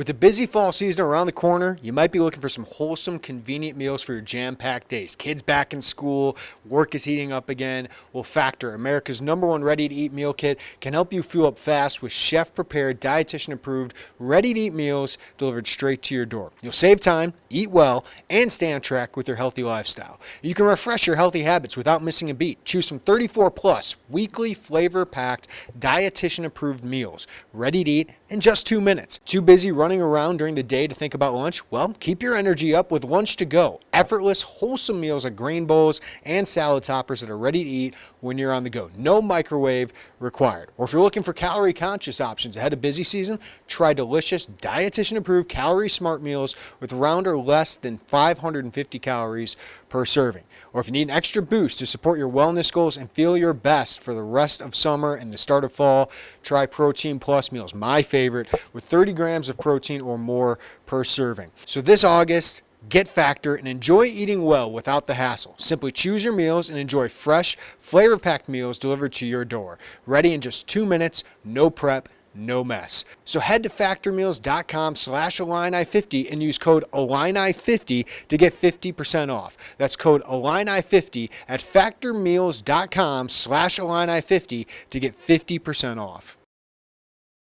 With the busy fall season around the corner, you might be looking for some wholesome, convenient meals for your jam-packed days. Kids back in school, work is heating up again. Well, Factor, America's #1 ready-to-eat meal kit, can help you fuel up fast with chef-prepared, dietitian-approved, ready-to-eat meals delivered straight to your door. You'll save time, eat well, and stay on track with your healthy lifestyle. You can refresh your healthy habits without missing a beat. Choose from 34-plus weekly flavor-packed, dietitian-approved meals, ready to eat in just 2 minutes. Too busy running around during the day to think about lunch? Well, keep your energy up with Lunch to Go. Effortless, wholesome meals like grain bowls and salad toppers that are ready to eat when you're on the go. No microwave required. Or if you're looking for calorie-conscious options ahead of busy season, try delicious, dietitian-approved, calorie-smart meals with around or less than 550 calories per serving. Or if you need an extra boost to support your wellness goals and feel your best for the rest of summer and the start of fall, try Protein Plus meals, my favorite, with 30 grams of protein or more per serving. So this August, get Factor and enjoy eating well without the hassle. Simply choose your meals and enjoy fresh, flavor-packed meals delivered to your door. Ready in just 2 minutes, no prep, no mess. So head to factormeals.com/Illini50 and use code Illini50 to get 50% off. That's code Illini50 at factormeals.com/Illini50 to get 50% off.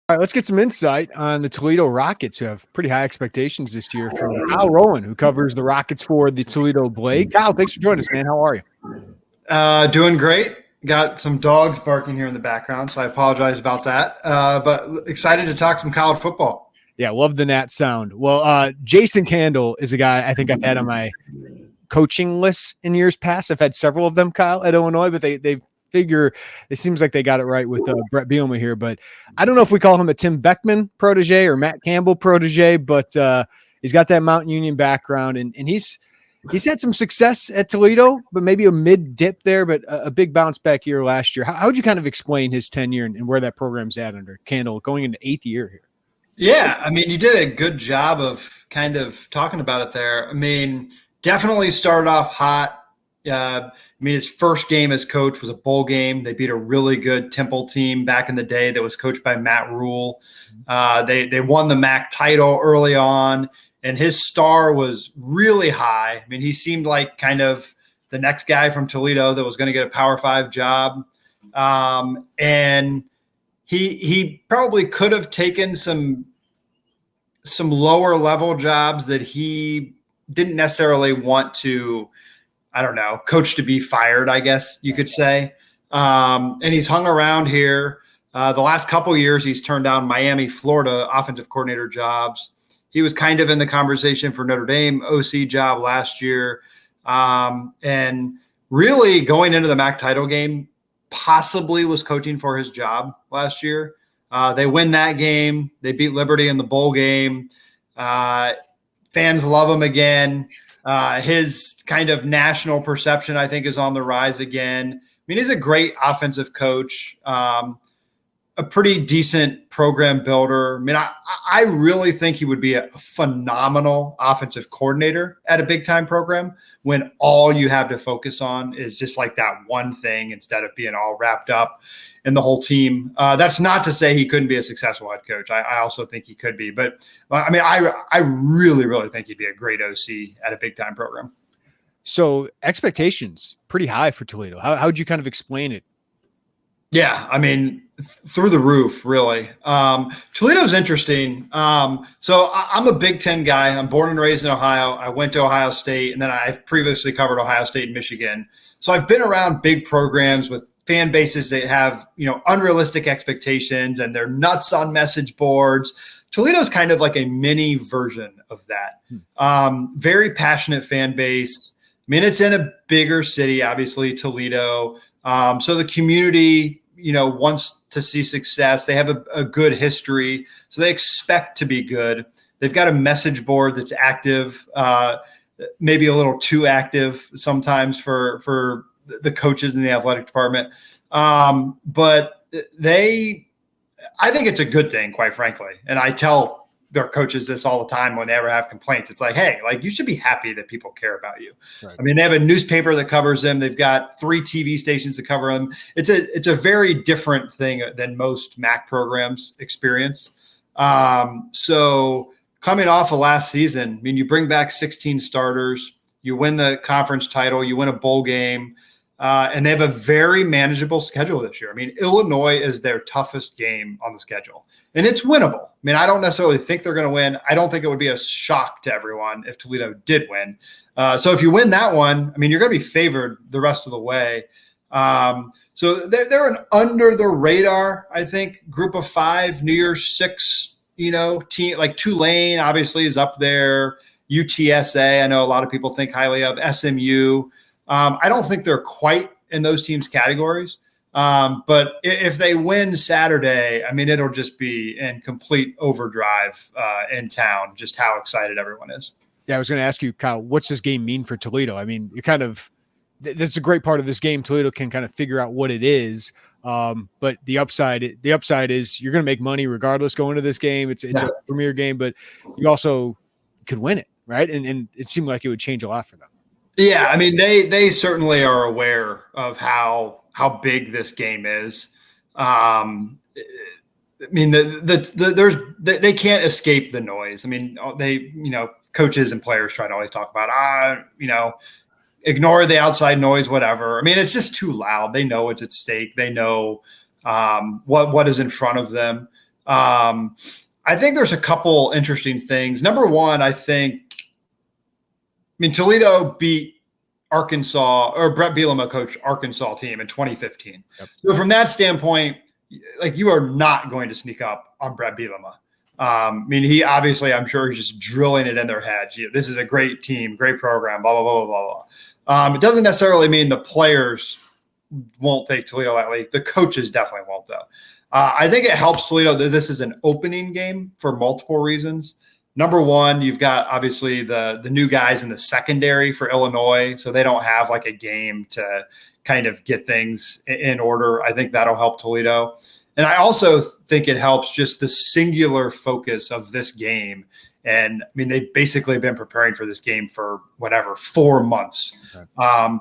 All right, let's get some insight on the Toledo Rockets, who have pretty high expectations this year, from Kyle Rowland, who covers the Rockets for the Toledo Blade. Kyle, thanks for joining us, man. How are you? Doing great. Got some dogs barking here in the background, so I apologize about that. But excited to talk some college football. Yeah, love the Nat sound. Well, Jason Candle is a guy I think I've had on my coaching list in years past. I've had several of them, Kyle, at Illinois, but they figure it seems like they got it right with Brett Bielema here. But I don't know if we call him a Tim Beckman protege or Matt Campbell protege, but he's got that Mount Union background, and he's had some success at Toledo, but maybe a mid dip there, but a big bounce back year last year. How would you kind of explain his tenure and where that program's at under Candle going into 8th year here? Yeah, I mean, you did a good job of kind of talking about it there. I mean, definitely started off hot. His first game as coach was a bowl game. They beat a really good Temple team back in the day that was coached by Matt Rule. They won the MAC title early on, and his star was really high. I mean, he seemed like kind of the next guy from Toledo that was going to get a Power 5 job. And he probably could have taken some lower level jobs that he didn't necessarily want to, I don't know, coach to be fired, I guess you could say. And he's hung around here. The last couple of years, he's turned down Miami, Florida offensive coordinator jobs. He was kind of in the conversation for Notre Dame OC job last year. And really going into the MAC title game, possibly was coaching for his job last year. They win that game. They beat Liberty in the bowl game. Fans love him again. His kind of national perception, I think, is on the rise again. I mean, he's a great offensive coach, a pretty decent program builder. I mean, I really think he would be a phenomenal offensive coordinator at a big-time program when all you have to focus on is just like that one thing instead of being all wrapped up in the whole team. That's not to say he couldn't be a successful head coach. I also think he could be. But, I mean, I really, really think he'd be a great OC at a big-time program. So expectations pretty high for Toledo. How would you kind of explain it? Yeah, I mean, through the roof, really. Toledo's interesting. So I'm a Big Ten guy. I'm born and raised in Ohio. I went to Ohio State, and then I've previously covered Ohio State and Michigan. So I've been around big programs with fan bases that have, unrealistic expectations, and they're nuts on message boards. Toledo's kind of like a mini version of that. Very passionate fan base. I mean, it's in a bigger city, obviously, Toledo. So the community, wants to see success. They have a good history, so they expect to be good. They've got a message board that's active, maybe a little too active sometimes for the coaches in the athletic department. But I think it's a good thing, quite frankly. And I tell their coaches this all the time when they ever have complaints. It's like, hey, you should be happy that people care about you. Right. I mean, they have a newspaper that covers them. They've got 3 TV stations that cover them. It's a very different thing than most MAC programs experience. So coming off of last season, I mean, you bring back 16 starters, you win the conference title, you win a bowl game, and they have a very manageable schedule this year. I mean, Illinois is their toughest game on the schedule, and it's winnable. I mean, I don't necessarily think they're going to win. I don't think it would be a shock to everyone if Toledo did win. So if you win that one, I mean, you're going to be favored the rest of the way. So they're an under the radar, I think, group of 5, New Year's 6, team. Like Tulane obviously is up there. UTSA, I know a lot of people think highly of. SMU. I don't think they're quite in those teams' categories. But if they win Saturday, I mean, it'll just be in complete overdrive in town, just how excited everyone is. Yeah, I was going to ask you, Kyle, what's this game mean for Toledo? I mean, that's a great part of this game. Toledo can kind of figure out what it is. But the upside is you're going to make money regardless going to this game. It's a premier game, but you also could win it, right? And it seemed like it would change a lot for them. Yeah, I mean, they certainly are aware of how big this game is. I mean, they can't escape the noise. I mean, coaches and players try to always talk about, ignore the outside noise, whatever. I mean, it's just too loud. They know it's at stake. They know what is in front of them. I think there's a couple interesting things. Number one, Toledo beat Arkansas, or Brett Bielema coached Arkansas team in 2015. Yep. So from that standpoint, like, you are not going to sneak up on Brett Bielema. He obviously, I'm sure he's just drilling it in their heads. This is a great team, great program, blah, blah, blah, blah, blah. It doesn't necessarily mean the players won't take Toledo lightly. The coaches definitely won't, though. I think it helps Toledo that this is an opening game for multiple reasons. Number one, you've got obviously the new guys in the secondary for Illinois, so they don't have like a game to kind of get things in order. I think that'll help Toledo. And I also think it helps just the singular focus of this game. And I mean, they've basically been preparing for this game for 4 months. Okay.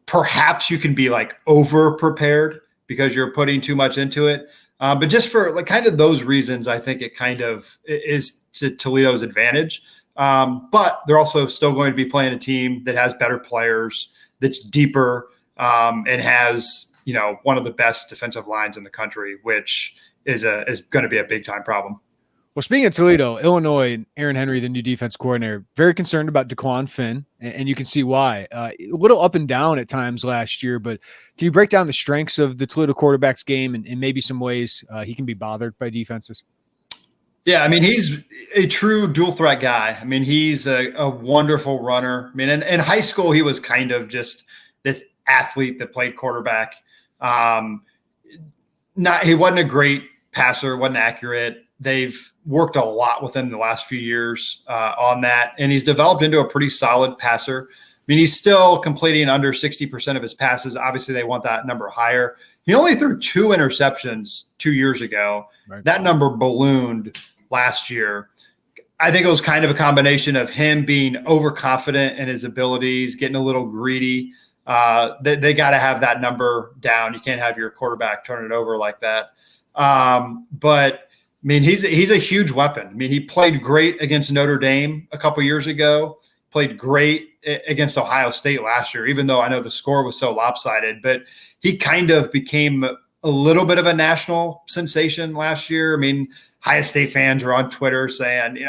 Perhaps you can be like over prepared because you're putting too much into it. But just for like kind of those reasons, I think it kind of is to Toledo's advantage. But they're also still going to be playing a team that has better players, that's deeper, and has, one of the best defensive lines in the country, which is going to be a big time problem. Well, speaking of Toledo, Illinois, Aaron Henry, the new defense coordinator, very concerned about Daquan Finn, and you can see why. A little up and down at times last year, but can you break down the strengths of the Toledo quarterback's game and maybe some ways he can be bothered by defenses? Yeah, I mean, he's a true dual threat guy. I mean, he's a wonderful runner. I mean, in high school, he was kind of just this athlete that played quarterback. He wasn't a great passer, wasn't accurate. They've worked a lot with him the last few years on that, and he's developed into a pretty solid passer. I mean, he's still completing under 60% of his passes. Obviously, they want that number higher. He only threw 2 interceptions 2 years ago. Right. That number ballooned last year. I think it was kind of a combination of him being overconfident in his abilities, getting a little greedy. They got to have that number down. You can't have your quarterback turn it over like that. But I mean, he's a huge weapon. I mean, he played great against Notre Dame a couple years ago, played great against Ohio State last year, even though I know the score was so lopsided, but he kind of became a little bit of a national sensation last year. I mean, Ohio State fans were on Twitter saying,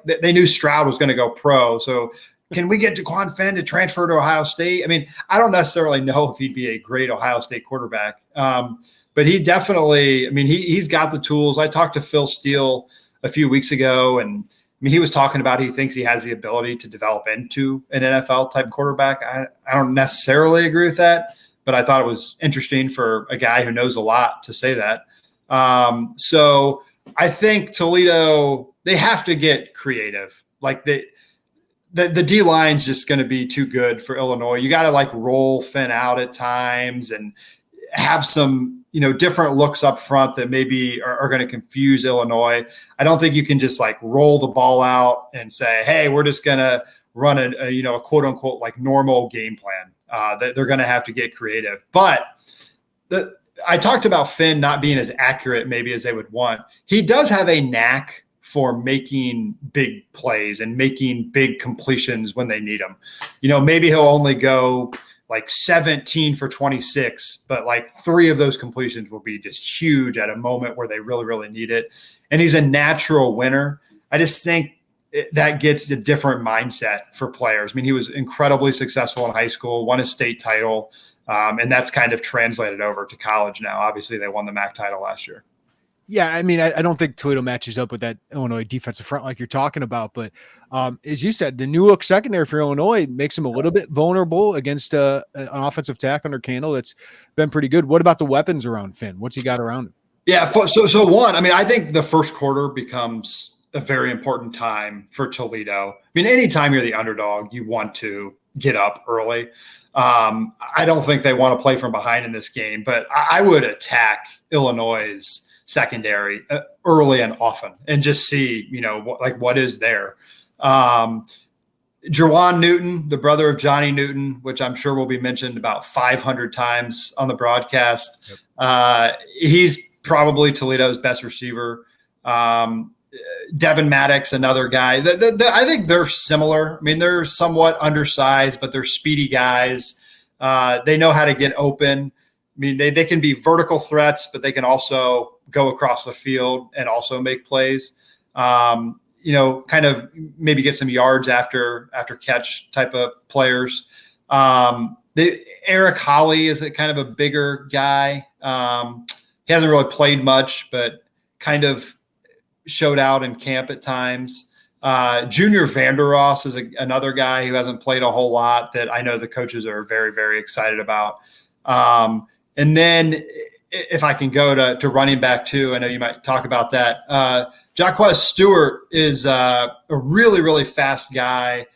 they knew Stroud was going to go pro. So can we get Daquan Finn to transfer to Ohio State? I mean, I don't necessarily know if he'd be a great Ohio State quarterback. But he definitely, I mean, he's got the tools. I talked to Phil Steele a few weeks ago, and I mean, he was talking about he thinks he has the ability to develop into an NFL type quarterback. I don't necessarily agree with that, but I thought it was interesting for a guy who knows a lot to say that. So I think Toledo, they have to get creative. Like the D line's just going to be too good for Illinois. You got to like roll Finn out at times and have some, different looks up front that maybe are going to confuse Illinois. I don't think you can just like roll the ball out and say, hey, we're just going to run a quote unquote like normal game plan. That they're going to have to get creative. But I talked about Finn not being as accurate maybe as they would want. He does have a knack for making big plays and making big completions when they need them. Maybe he'll only go like 17 for 26, but like 3 of those completions will be just huge at a moment where they really, really need it. And he's a natural winner. I just think that gets a different mindset for players. I mean, he was incredibly successful in high school, won a state title, and that's kind of translated over to college now. Obviously, they won the MAC title last year. Yeah, I mean, I don't think Toledo matches up with that Illinois defensive front like you're talking about. But as you said, the new look secondary for Illinois makes them a little bit vulnerable against an offensive attack under Candle that's been pretty good. What about the weapons around Finn? What's he got around him? Yeah, so one, I mean, I think the first quarter becomes a very important time for Toledo. I mean, anytime you're the underdog, you want to get up early. I don't think they want to play from behind in this game, but I would attack Illinois' secondary early and often and just see, what is there. Jawan Newton, the brother of Johnny Newton, which I'm sure will be mentioned about 500 times on the broadcast. Yep. He's probably Toledo's best receiver. Devin Maddox, another guy. I think they're similar. I mean, they're somewhat undersized, but they're speedy guys. They know how to get open. I mean, they can be vertical threats, but they can also go across the field and also make plays. Kind of maybe get some yards after catch type of players. Eric Holly is a kind of a bigger guy. He hasn't really played much, but kind of showed out in camp at times. Junior Vandeross is another guy who hasn't played a whole lot that I know the coaches are very, very excited about. And then if I can go to running back too, I know you might talk about that. Jaquez Stewart is a really, really fast guy.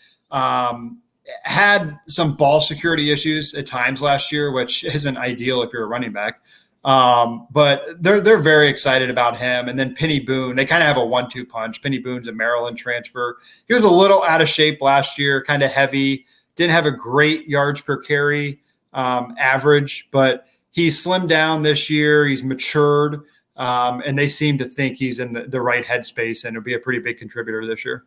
Had some ball security issues at times last year, which isn't ideal if you're a running back. But they're very excited about him. And then Penny Boone, they kind of have a 1-2 punch. Penny Boone's a Maryland transfer. He was a little out of shape last year, kind of heavy, didn't have a great yards per carry average, but he slimmed down this year. He's matured, and they seem to think he's in the right headspace and it'll be a pretty big contributor this year.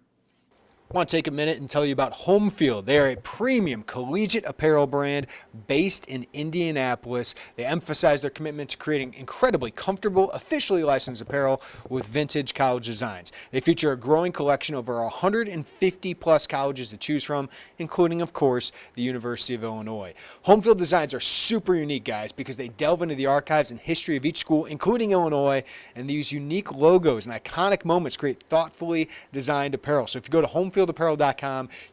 I want to take a minute and tell you about Homefield. They are a premium collegiate apparel brand based in Indianapolis. They emphasize their commitment to creating incredibly comfortable, officially licensed apparel with vintage college designs. They feature a growing collection of over 150 plus colleges to choose from, including, of course, the University of Illinois. Homefield designs are super unique, guys, because they delve into the archives and history of each school, including Illinois, and these unique logos and iconic moments create thoughtfully designed apparel. So if you go to homefieldapparel.com,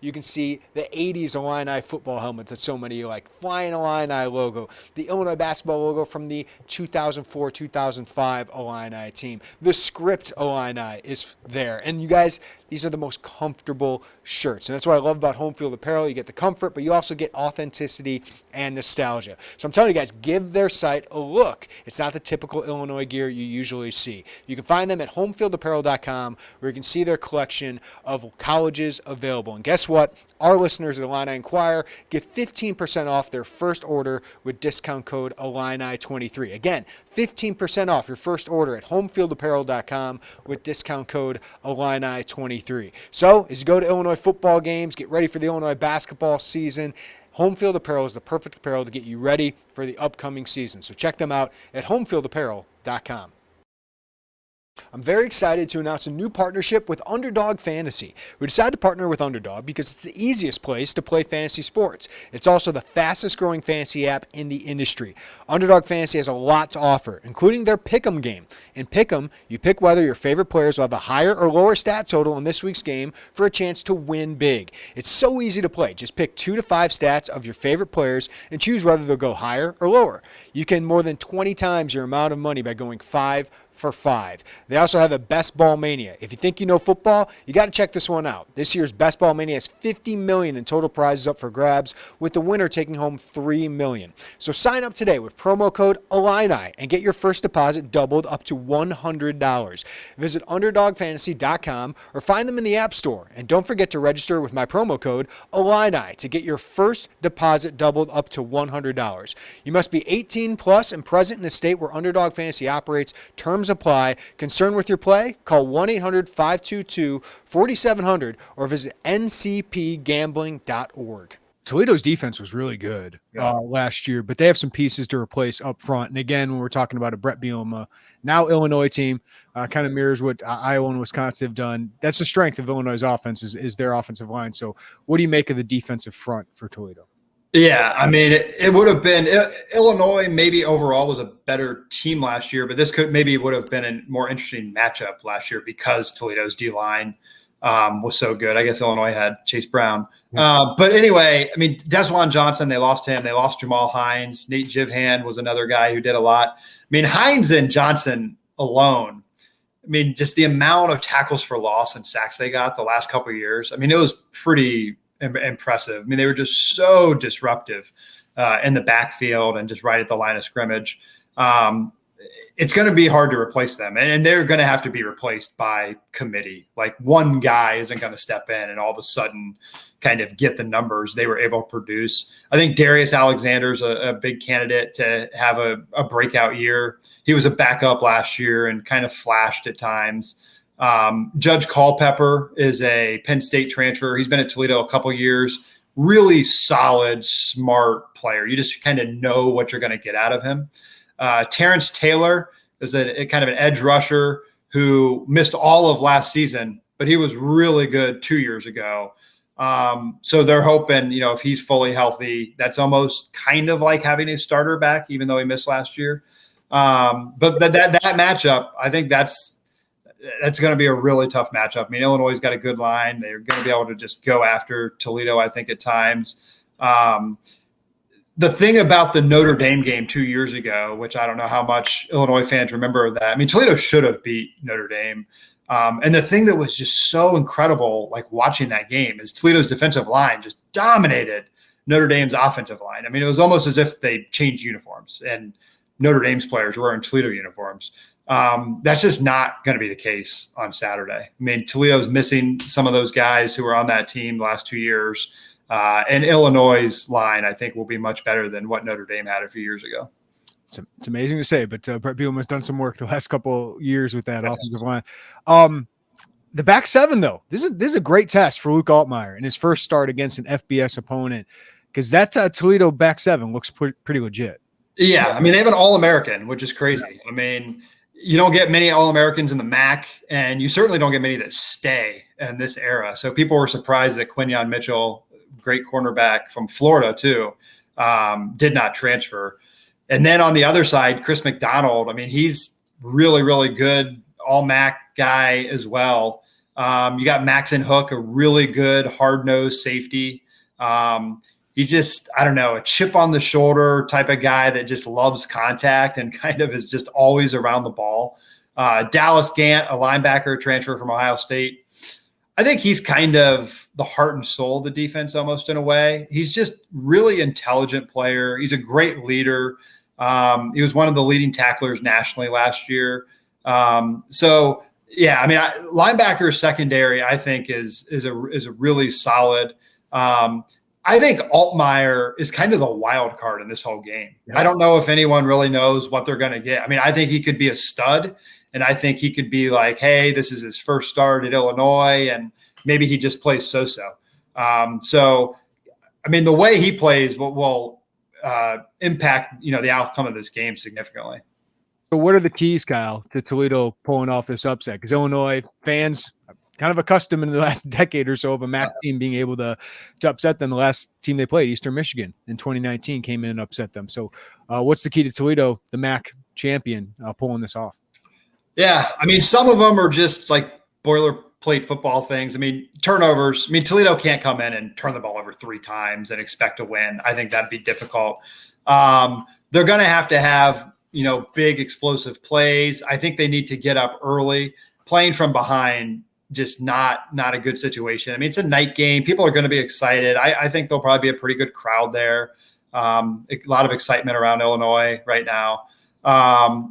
you can see the 80s Illini football helmet that so many like, Flying Illini logo, the Illinois basketball logo from the 2004-2005 Illini team. The script Illini is there. And you guys, these are the most comfortable shirts. And that's what I love about Homefield Apparel. You get the comfort, but you also get authenticity and nostalgia. So I'm telling you guys, give their site a look. It's not the typical Illinois gear you usually see. You can find them at homefieldapparel.com, where you can see their collection of colleges available. And guess what? Our listeners at Illini Inquirer get 15% off their first order with discount code Illini23. Again, 15% off your first order at homefieldapparel.com with discount code Illini23. So, as you go to Illinois football games, get ready for the Illinois basketball season, Homefield Apparel is the perfect apparel to get you ready for the upcoming season. So check them out at homefieldapparel.com. I'm very excited to announce a new partnership with Underdog Fantasy. We decided to partner with Underdog because it's the easiest place to play fantasy sports. It's also the fastest growing fantasy app in the industry. Underdog Fantasy has a lot to offer, including their Pick'em game. In Pick'em, you pick whether your favorite players will have a higher or lower stat total in this week's game for a chance to win big. It's so easy to play. Just pick 2 to 5 stats of your favorite players and choose whether they'll go higher or lower. You can more than 20 times your amount of money by going 5 for 5. They also have a Best Ball Mania. If you think you know football, you got to check this one out. This year's Best Ball Mania has $50 million in total prizes up for grabs, with the winner taking home $3 million. So sign up today with promo code Illini and get your first deposit doubled up to $100. Visit UnderdogFantasy.com or find them in the App Store. And don't forget to register with my promo code Illini to get your first deposit doubled up to $100. You must be 18 plus and present in a state where Underdog Fantasy operates. Terms apply. Concerned with your play? Call 1-800-522-4700 or visit ncpgambling.org. Toledo's defense was really good last year, but they have some pieces to replace up front. And again, when we're talking about a Brett Bielema, now Illinois team, kind of mirrors what Iowa and Wisconsin have done. That's the strength of Illinois' offense is their offensive line. So what do you make of the defensive front for Toledo? Yeah, I mean, it would have been Illinois maybe overall was a better team last year, but this would have been a more interesting matchup last year because Toledo's D-line was so good. I guess Illinois had Chase Brown. But anyway, I mean, Daquan Johnson, they lost him. They lost Jamal Hines. Nate Jivhan was another guy who did a lot. I mean, Hines and Johnson alone, I mean, just the amount of tackles for loss and sacks they got the last couple of years, I mean, it was pretty impressive. I mean, they were just so disruptive in the backfield and just right at the line of scrimmage. It's going to be hard to replace them, and they're going to have to be replaced by committee. Like one guy isn't going to step in and all of a sudden kind of get the numbers they were able to produce. I think Darius Alexander's a big candidate to have a breakout year. He was a backup last year and kind of flashed at times. Judge Culpepper is a Penn State transfer. He's been at Toledo a couple years. Really solid, smart player. You just kind of know what you're going to get out of him. Terrence Taylor is a kind of an edge rusher who missed all of last season, but he was really good 2 years ago. So they're hoping, if he's fully healthy, that's almost kind of like having a starter back, even though he missed last year. But that matchup, I think that's going to be a really tough matchup. I mean, Illinois' got a good line. They're going to be able to just go after Toledo, I think, at times. The thing about the Notre Dame game 2 years ago, which I don't know how much Illinois fans remember that. I mean, Toledo should have beat Notre Dame. And the thing that was just so incredible, like watching that game, is Toledo's defensive line just dominated Notre Dame's offensive line. I mean, it was almost as if they changed uniforms and Notre Dame's players were in Toledo uniforms. That's just not going to be the case on Saturday. I mean, Toledo's missing some of those guys who were on that team the last 2 years. And Illinois' line, I think, will be much better than what Notre Dame had a few years ago. It's amazing to say, but Brett Bielema has done some work the last couple years with that offensive line. The back seven, though, this is a great test for Luke Altmeyer in his first start against an FBS opponent, because that Toledo back seven looks pretty legit. Yeah, I mean, they have an All-American, which is crazy. I mean, you don't get many All-Americans in the MAC, and you certainly don't get many that stay in this era. So people were surprised that Quinyon Mitchell, great cornerback from Florida too, did not transfer. And then on the other side, Chris McDonald, I mean, he's really, really good, all-MAC guy as well. You got Maxon Hook, a really good hard-nosed safety. He's just, I don't know, a chip on the shoulder type of guy that just loves contact and kind of is just always around the ball. Dallas Gant, a linebacker transfer from Ohio State. I think he's kind of the heart and soul of the defense almost in a way. He's just really intelligent player. He's a great leader. He was one of the leading tacklers nationally last year. So yeah, I mean, linebacker secondary, I think is a really solid. I think Altmeyer is kind of the wild card in this whole game. Yeah. I don't know if anyone really knows what they're going to get. I mean, I think he could be a stud, and I think he could be like, hey, this is his first start at Illinois, and maybe he just plays so-so. So, I mean, the way he plays will impact, the outcome of this game significantly. So what are the keys, Kyle, to Toledo pulling off this upset? Because Illinois fans kind of accustomed in the last decade or so of a MAC team being able to upset them. The last team they played, Eastern Michigan, in 2019, came in and upset them. So what's the key to Toledo, the MAC champion, pulling this off? Yeah, I mean, some of them are just like boilerplate football things. I mean, turnovers. I mean, Toledo can't come in and turn the ball over 3 times and expect to win. I think that'd be difficult. They're going to have, big explosive plays. I think they need to get up early. Playing from behind, just not a good situation. I mean, it's a night game. People are going to be excited. I think there'll probably be a pretty good crowd there. A lot of excitement around Illinois right now.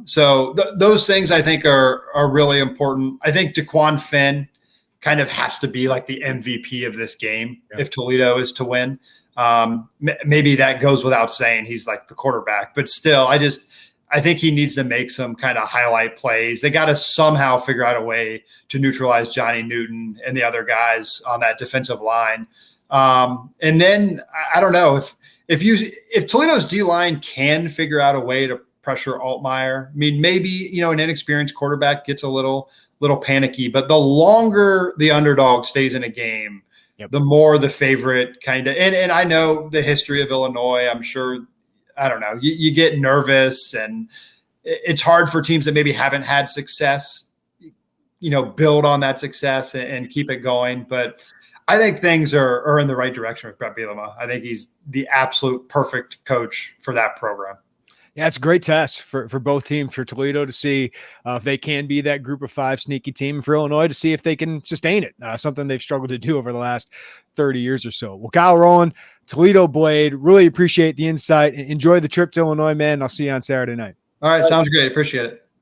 So those things I think are really important. I think Daquan Finn kind of has to be like the MVP of this game if Toledo is to win. Maybe that goes without saying. He's like the quarterback, but still, I think he needs to make some kind of highlight plays. They got to somehow figure out a way to neutralize Johnny Newton and the other guys on that defensive line. And then I don't know if Toledo's D line can figure out a way to pressure Altmeyer. I mean, maybe, an inexperienced quarterback gets a little panicky, but the longer the underdog stays in a game, the more the favorite kind of, and I know the history of Illinois, I'm sure, I don't know, you get nervous, and it's hard for teams that maybe haven't had success, build on that success and keep it going. But I think things are in the right direction with Brett Bielema. I think he's the absolute perfect coach for that program. Yeah, it's a great test for both teams, for Toledo to see if they can be that group of 5 sneaky team, for Illinois to see if they can sustain it, something they've struggled to do over the last 30 years or so. Well, Kyle Rowland, Toledo Blade, really appreciate the insight. Enjoy the trip to Illinois, man. I'll see you on Saturday night. All right, sounds great. Appreciate it.